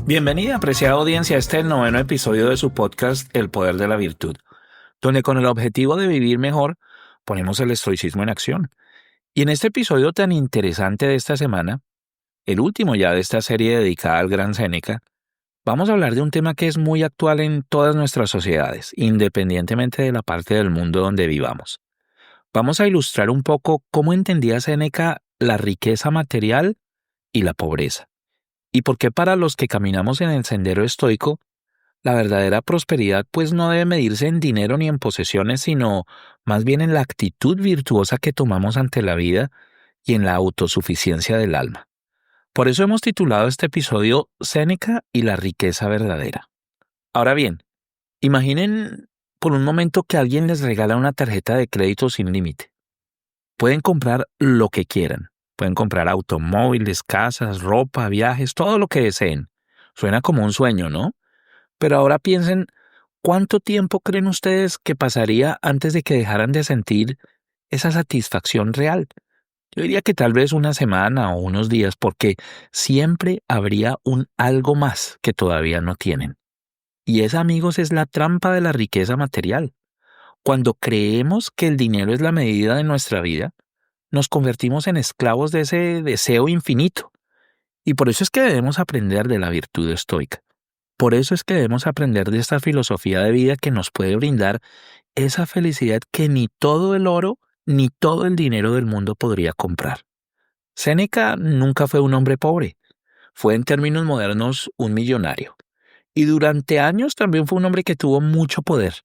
Bienvenida, apreciada audiencia, a este noveno episodio de su podcast El Poder de la Virtud, donde con el objetivo de vivir mejor ponemos el estoicismo en acción. Y en este episodio tan interesante de esta semana, el último ya de esta serie dedicada al gran Séneca, vamos a hablar de un tema que es muy actual en todas nuestras sociedades, independientemente de la parte del mundo donde vivamos. Vamos a ilustrar un poco cómo entendía Séneca la riqueza material y la pobreza. Y por qué para los que caminamos en el sendero estoico, la verdadera prosperidad pues no debe medirse en dinero ni en posesiones, sino más bien en la actitud virtuosa que tomamos ante la vida y en la autosuficiencia del alma. Por eso hemos titulado este episodio Séneca y la riqueza verdadera. Ahora bien, imaginen por un momento que alguien les regala una tarjeta de crédito sin límite. Pueden comprar lo que quieran. Pueden comprar automóviles, casas, ropa, viajes, todo lo que deseen. Suena como un sueño, ¿no? Pero ahora piensen, ¿cuánto tiempo creen ustedes que pasaría antes de que dejaran de sentir esa satisfacción real? Yo diría que tal vez una semana o unos días, porque siempre habría un algo más que todavía no tienen. Y esa, amigos, es la trampa de la riqueza material. Cuando creemos que el dinero es la medida de nuestra vida, nos convertimos en esclavos de ese deseo infinito. Y por eso es que debemos aprender de la virtud estoica. Por eso es que debemos aprender de esta filosofía de vida que nos puede brindar esa felicidad que ni todo el oro ni todo el dinero del mundo podría comprar. Séneca nunca fue un hombre pobre. Fue en términos modernos un millonario. Y durante años también fue un hombre que tuvo mucho poder.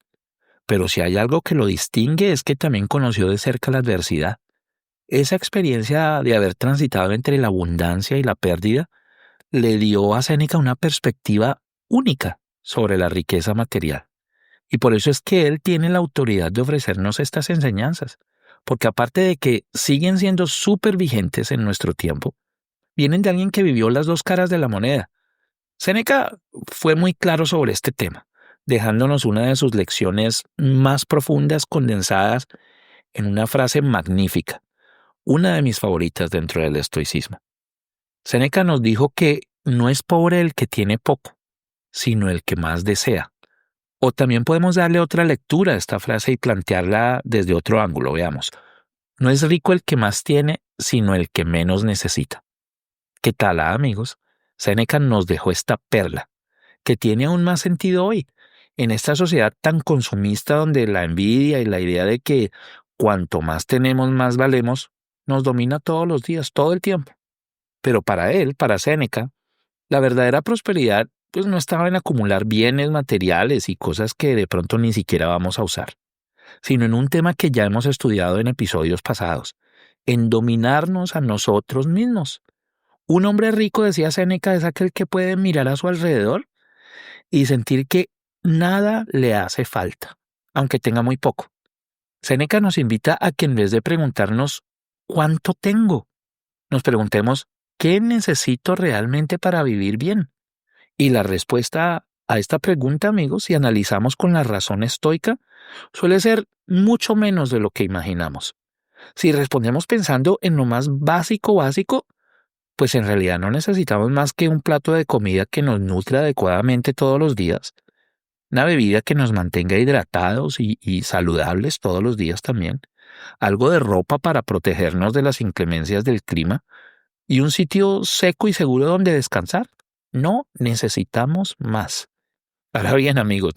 Pero si hay algo que lo distingue es que también conoció de cerca la adversidad. Esa experiencia de haber transitado entre la abundancia y la pérdida le dio a Séneca una perspectiva única sobre la riqueza material. Y por eso es que él tiene la autoridad de ofrecernos estas enseñanzas, porque aparte de que siguen siendo súper vigentes en nuestro tiempo, vienen de alguien que vivió las dos caras de la moneda. Séneca fue muy claro sobre este tema, dejándonos una de sus lecciones más profundas condensadas en una frase magnífica, una de mis favoritas dentro del estoicismo. Séneca nos dijo que no es pobre el que tiene poco, sino el que más desea. O también podemos darle otra lectura a esta frase y plantearla desde otro ángulo, veamos. No es rico el que más tiene, sino el que menos necesita. ¿Qué tal, amigos? Séneca nos dejó esta perla, que tiene aún más sentido hoy, en esta sociedad tan consumista donde la envidia y la idea de que cuanto más tenemos, más valemos, nos domina todos los días, todo el tiempo. Pero para él, para Séneca, la verdadera prosperidad pues no estaba en acumular bienes materiales y cosas que de pronto ni siquiera vamos a usar, sino en un tema que ya hemos estudiado en episodios pasados, en dominarnos a nosotros mismos. Un hombre rico, decía Séneca, es aquel que puede mirar a su alrededor y sentir que nada le hace falta, aunque tenga muy poco. Séneca nos invita a que en vez de preguntarnos ¿cuánto tengo?, nos preguntemos ¿qué necesito realmente para vivir bien? Y la respuesta a esta pregunta, amigos, si analizamos con la razón estoica, suele ser mucho menos de lo que imaginamos. Si respondemos pensando en lo más básico, pues en realidad no necesitamos más que un plato de comida que nos nutra adecuadamente todos los días, una bebida que nos mantenga hidratados y saludables todos los días también, algo de ropa para protegernos de las inclemencias del clima y un sitio seco y seguro donde descansar. No necesitamos más. Ahora bien, amigos,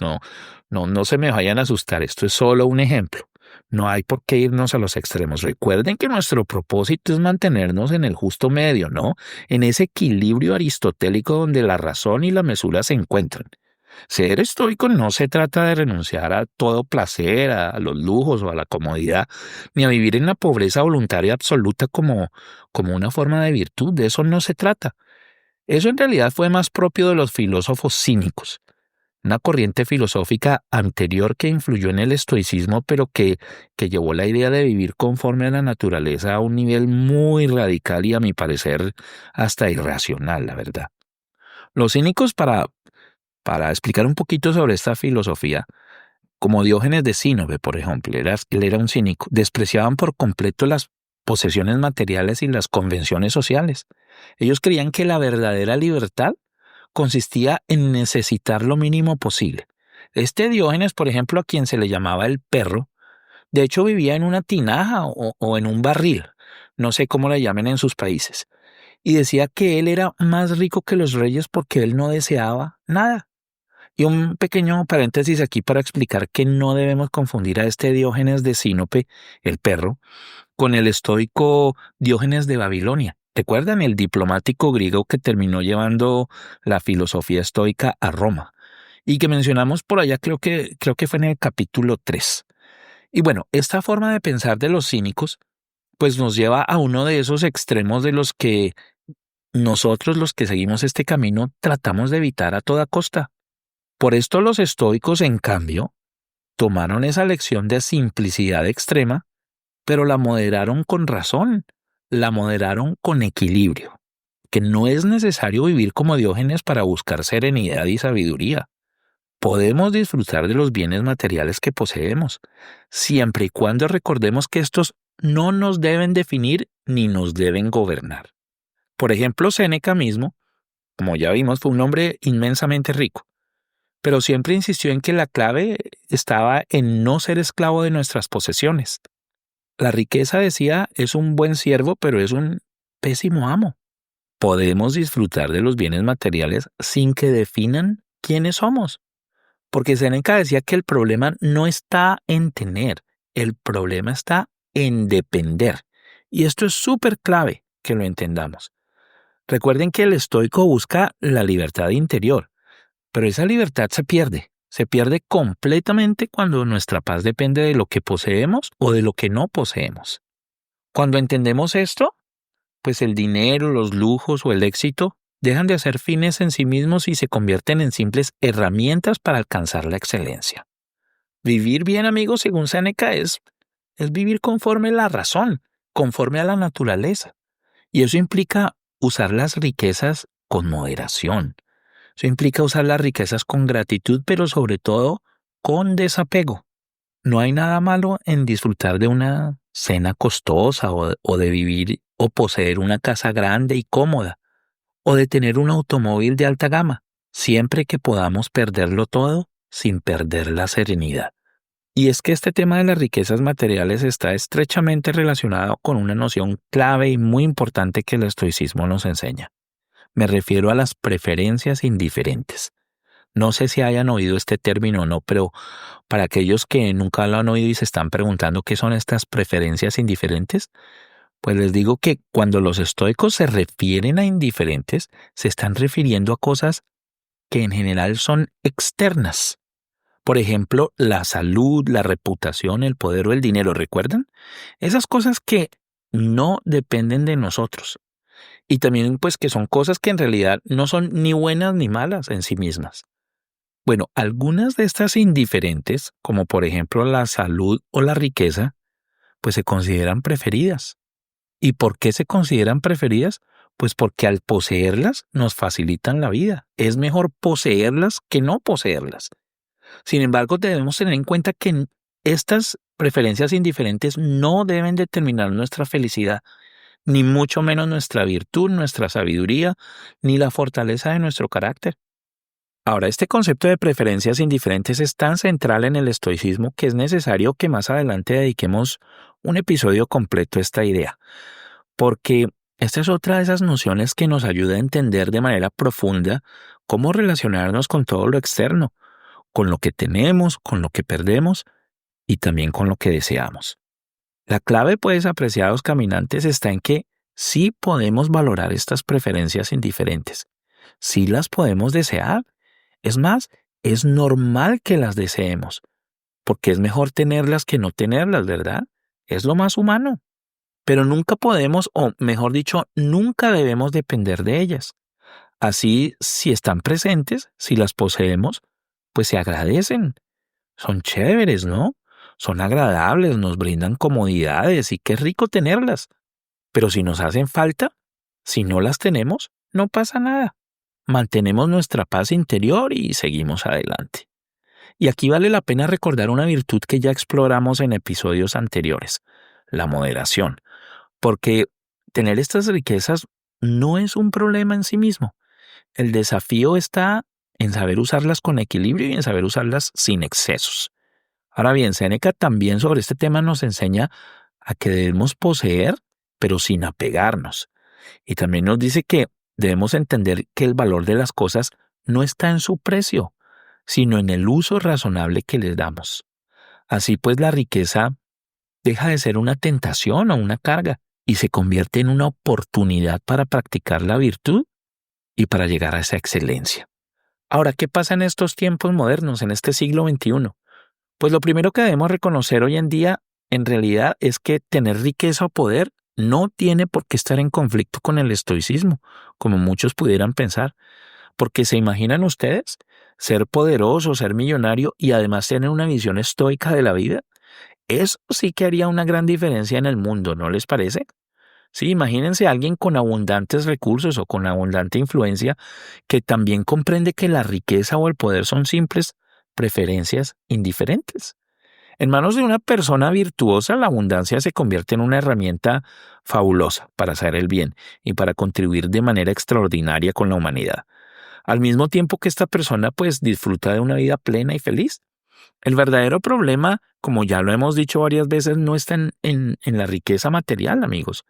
no se me vayan a asustar. Esto es solo un ejemplo. No hay por qué irnos a los extremos. Recuerden que nuestro propósito es mantenernos en el justo medio, ¿no? En ese equilibrio aristotélico donde la razón y la mesura se encuentran. Ser estoico no se trata de renunciar a todo placer, a los lujos o a la comodidad, ni a vivir en la pobreza voluntaria absoluta como una forma de virtud. De eso no se trata. Eso en realidad fue más propio de los filósofos cínicos, una corriente filosófica anterior que influyó en el estoicismo, pero que llevó la idea de vivir conforme a la naturaleza a un nivel muy radical y, a mi parecer, hasta irracional, la verdad. Los cínicos, para explicar un poquito sobre esta filosofía, como Diógenes de Sinope, por ejemplo, él era un cínico, despreciaban por completo las posesiones materiales y las convenciones sociales. Ellos creían que la verdadera libertad consistía en necesitar lo mínimo posible. Este Diógenes, por ejemplo, a quien se le llamaba el perro, de hecho vivía en una tinaja o en un barril, no sé cómo le llamen en sus países, y decía que él era más rico que los reyes porque él no deseaba nada. Y un pequeño paréntesis aquí para explicar que no debemos confundir a este Diógenes de Sinope, el perro, con el estoico Diógenes de Babilonia. ¿Recuerdan el diplomático griego que terminó llevando la filosofía estoica a Roma? Y que mencionamos por allá, creo que fue en el capítulo 3. Y bueno, esta forma de pensar de los cínicos, pues nos lleva a uno de esos extremos de los que nosotros los que seguimos este camino tratamos de evitar a toda costa. Por esto los estoicos, en cambio, tomaron esa lección de simplicidad extrema, pero la moderaron con razón, la moderaron con equilibrio, que no es necesario vivir como Diógenes para buscar serenidad y sabiduría. Podemos disfrutar de los bienes materiales que poseemos, siempre y cuando recordemos que estos no nos deben definir ni nos deben gobernar. Por ejemplo, Séneca mismo, como ya vimos, fue un hombre inmensamente rico, pero siempre insistió en que la clave estaba en no ser esclavo de nuestras posesiones. La riqueza, decía, es un buen siervo, pero es un pésimo amo. Podemos disfrutar de los bienes materiales sin que definan quiénes somos. Porque Séneca decía que el problema no está en tener, el problema está en depender. Y esto es súper clave que lo entendamos. Recuerden que el estoico busca la libertad interior, pero esa libertad se pierde completamente cuando nuestra paz depende de lo que poseemos o de lo que no poseemos. Cuando entendemos esto, pues el dinero, los lujos o el éxito dejan de ser fines en sí mismos y se convierten en simples herramientas para alcanzar la excelencia. Vivir bien, amigos, según Séneca, es vivir conforme a la razón, conforme a la naturaleza. Y eso implica usar las riquezas con moderación. Eso implica usar las riquezas con gratitud, pero sobre todo con desapego. No hay nada malo en disfrutar de una cena costosa o de vivir o poseer una casa grande y cómoda, o de tener un automóvil de alta gama, siempre que podamos perderlo todo sin perder la serenidad. Y es que este tema de las riquezas materiales está estrechamente relacionado con una noción clave y muy importante que el estoicismo nos enseña. Me refiero a las preferencias indiferentes. No sé si hayan oído este término o no, pero para aquellos que nunca lo han oído y se están preguntando qué son estas preferencias indiferentes, pues les digo que cuando los estoicos se refieren a indiferentes, se están refiriendo a cosas que en general son externas. Por ejemplo, la salud, la reputación, el poder o el dinero, ¿recuerdan? Esas cosas que no dependen de nosotros. Y también pues que son cosas que en realidad no son ni buenas ni malas en sí mismas. Bueno, algunas de estas indiferentes, como por ejemplo la salud o la riqueza, pues se consideran preferidas. ¿Y por qué se consideran preferidas? Pues porque al poseerlas nos facilitan la vida. Es mejor poseerlas que no poseerlas. Sin embargo, debemos tener en cuenta que estas preferencias indiferentes no deben determinar nuestra felicidad, ni mucho menos nuestra virtud, nuestra sabiduría, ni la fortaleza de nuestro carácter. Ahora, este concepto de preferencias indiferentes es tan central en el estoicismo que es necesario que más adelante dediquemos un episodio completo a esta idea, porque esta es otra de esas nociones que nos ayuda a entender de manera profunda cómo relacionarnos con todo lo externo, con lo que tenemos, con lo que perdemos y también con lo que deseamos. La clave, pues, apreciados caminantes, está en que sí podemos valorar estas preferencias indiferentes, sí las podemos desear. Es más, es normal que las deseemos, porque es mejor tenerlas que no tenerlas, ¿verdad? Es lo más humano. Pero nunca podemos, o mejor dicho, nunca debemos depender de ellas. Así, si están presentes, si las poseemos, pues se agradecen. Son chéveres, ¿no? Son agradables, nos brindan comodidades y qué rico tenerlas. Pero si nos hacen falta, si no las tenemos, no pasa nada. Mantenemos nuestra paz interior y seguimos adelante. Y aquí vale la pena recordar una virtud que ya exploramos en episodios anteriores, la moderación, porque tener estas riquezas no es un problema en sí mismo. El desafío está en saber usarlas con equilibrio y en saber usarlas sin excesos. Ahora bien, Séneca también sobre este tema nos enseña a que debemos poseer, pero sin apegarnos. Y también nos dice que debemos entender que el valor de las cosas no está en su precio, sino en el uso razonable que les damos. Así pues, la riqueza deja de ser una tentación o una carga y se convierte en una oportunidad para practicar la virtud y para llegar a esa excelencia. Ahora, ¿qué pasa en estos tiempos modernos, en este siglo XXI? Pues lo primero que debemos reconocer hoy en día, en realidad, es que tener riqueza o poder no tiene por qué estar en conflicto con el estoicismo, como muchos pudieran pensar, porque se imaginan ustedes ser poderoso, ser millonario y además tener una visión estoica de la vida. Eso sí que haría una gran diferencia en el mundo, ¿no les parece? Sí, imagínense a alguien con abundantes recursos o con abundante influencia que también comprende que la riqueza o el poder son simples preferencias indiferentes. En manos de una persona virtuosa, la abundancia se convierte en una herramienta fabulosa para hacer el bien y para contribuir de manera extraordinaria con la humanidad. Al mismo tiempo que esta persona pues disfruta de una vida plena y feliz. El verdadero problema, como ya lo hemos dicho varias veces, no está en la riqueza material, amigos,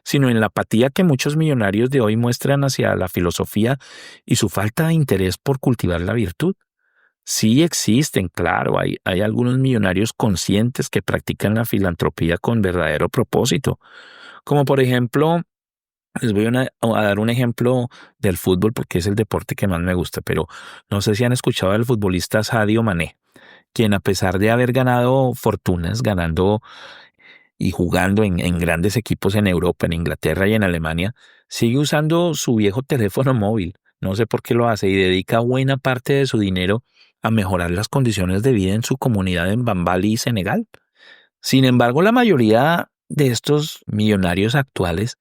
sino en la apatía que muchos millonarios de hoy muestran hacia la filosofía y su falta de interés por cultivar la virtud. Sí existen, claro, hay algunos millonarios conscientes que practican la filantropía con verdadero propósito, como por ejemplo, les voy a dar un ejemplo del fútbol porque es el deporte que más me gusta, pero no sé si han escuchado al futbolista Sadio Mané, quien a pesar de haber ganado fortunas, ganando y jugando en grandes equipos en Europa, en Inglaterra y en Alemania, sigue usando su viejo teléfono móvil. No sé por qué lo hace y dedica buena parte de su dinero a mejorar las condiciones de vida en su comunidad en Bambali, Senegal. Sin embargo, la mayoría de estos millonarios actuales,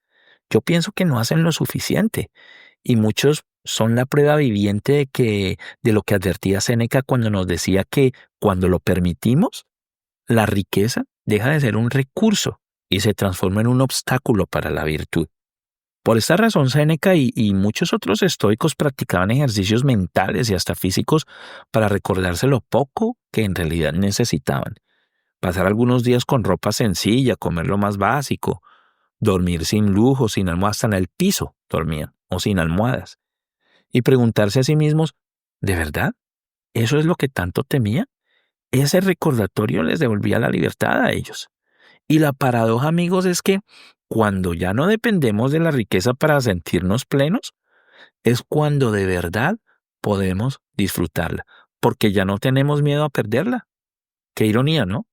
yo pienso que no hacen lo suficiente y muchos son la prueba viviente de lo que advertía Séneca cuando nos decía que cuando lo permitimos, la riqueza deja de ser un recurso y se transforma en un obstáculo para la virtud. Por esta razón, Séneca y muchos otros estoicos practicaban ejercicios mentales y hasta físicos para recordarse lo poco que en realidad necesitaban. Pasar algunos días con ropa sencilla, comer lo más básico, dormir sin lujo, sin almohadas, hasta en el piso dormían o sin almohadas. Y preguntarse a sí mismos, ¿de verdad? ¿Eso es lo que tanto temía? Ese recordatorio les devolvía la libertad a ellos. Y la paradoja, amigos, es que cuando ya no dependemos de la riqueza para sentirnos plenos, es cuando de verdad podemos disfrutarla, porque ya no tenemos miedo a perderla. Qué ironía, ¿no?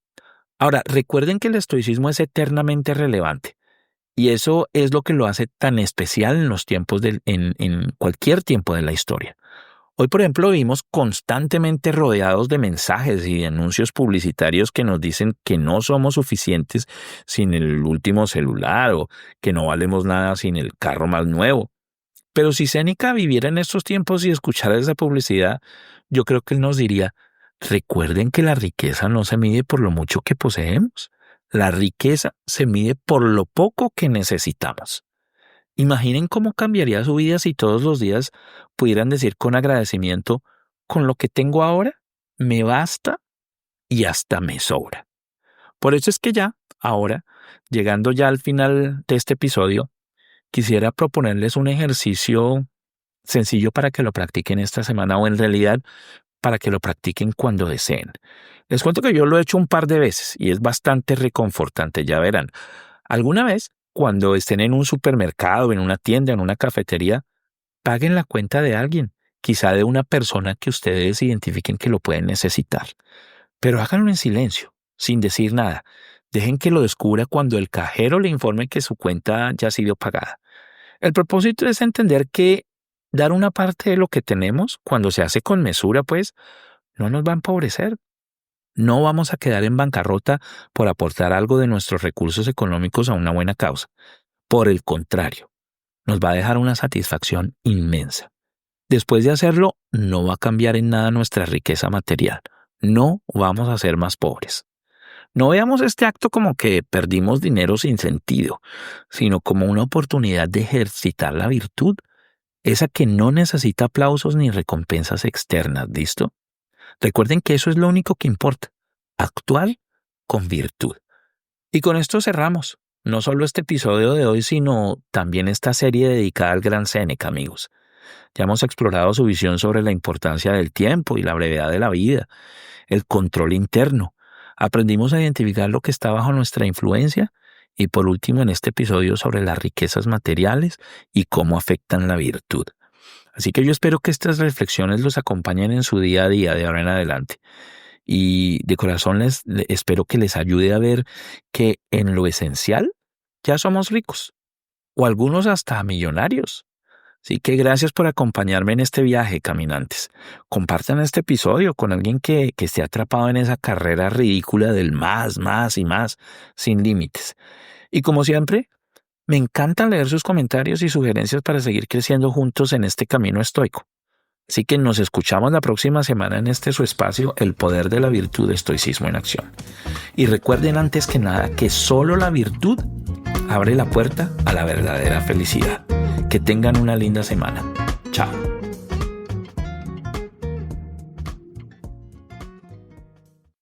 Ahora, recuerden que el estoicismo es eternamente relevante. Y eso es lo que lo hace tan especial en los tiempos en cualquier tiempo de la historia. Hoy, por ejemplo, vivimos constantemente rodeados de mensajes y de anuncios publicitarios que nos dicen que no somos suficientes sin el último celular o que no valemos nada sin el carro más nuevo. Pero si Séneca viviera en estos tiempos y escuchara esa publicidad, yo creo que él nos diría, recuerden que la riqueza no se mide por lo mucho que poseemos. La riqueza se mide por lo poco que necesitamos. Imaginen cómo cambiaría su vida si todos los días pudieran decir con agradecimiento, con lo que tengo ahora, me basta y hasta me sobra. Por eso es que ya, ahora, llegando ya al final de este episodio, quisiera proponerles un ejercicio sencillo para que lo practiquen esta semana o en realidad para que lo practiquen cuando deseen. Les cuento que yo lo he hecho un par de veces y es bastante reconfortante, ya verán. ¿Alguna vez, cuando estén en un supermercado, en una tienda, en una cafetería, paguen la cuenta de alguien, quizá de una persona que ustedes identifiquen que lo pueden necesitar? Pero háganlo en silencio, sin decir nada. Dejen que lo descubra cuando el cajero le informe que su cuenta ya ha sido pagada. El propósito es entender que dar una parte de lo que tenemos, cuando se hace con mesura, pues, no nos va a empobrecer. No vamos a quedar en bancarrota por aportar algo de nuestros recursos económicos a una buena causa. Por el contrario, nos va a dejar una satisfacción inmensa. Después de hacerlo, no va a cambiar en nada nuestra riqueza material. No vamos a ser más pobres. No veamos este acto como que perdimos dinero sin sentido, sino como una oportunidad de ejercitar la virtud. esa que no necesita aplausos ni recompensas externas, ¿listo? Recuerden que eso es lo único que importa, actuar con virtud. Y con esto cerramos, no solo este episodio de hoy, sino también esta serie dedicada al gran Séneca, amigos. Ya hemos explorado su visión sobre la importancia del tiempo y la brevedad de la vida, el control interno. Aprendimos a identificar lo que está bajo nuestra influencia y por último en este episodio sobre las riquezas materiales y cómo afectan la virtud. Así que yo espero que estas reflexiones los acompañen en su día a día de ahora en adelante. Y de corazón espero que les ayude a ver que en lo esencial ya somos ricos o algunos hasta millonarios. Así que gracias por acompañarme en este viaje, caminantes. Compartan este episodio con alguien que esté atrapado en esa carrera ridícula del más y más, sin límites. Y como siempre, me encanta leer sus comentarios y sugerencias para seguir creciendo juntos en este camino estoico. Así que nos escuchamos la próxima semana en este su espacio, El Poder de la Virtud, Estoicismo en Acción. Y recuerden antes que nada que solo la virtud abre la puerta a la verdadera felicidad. Que tengan una linda semana. Chao.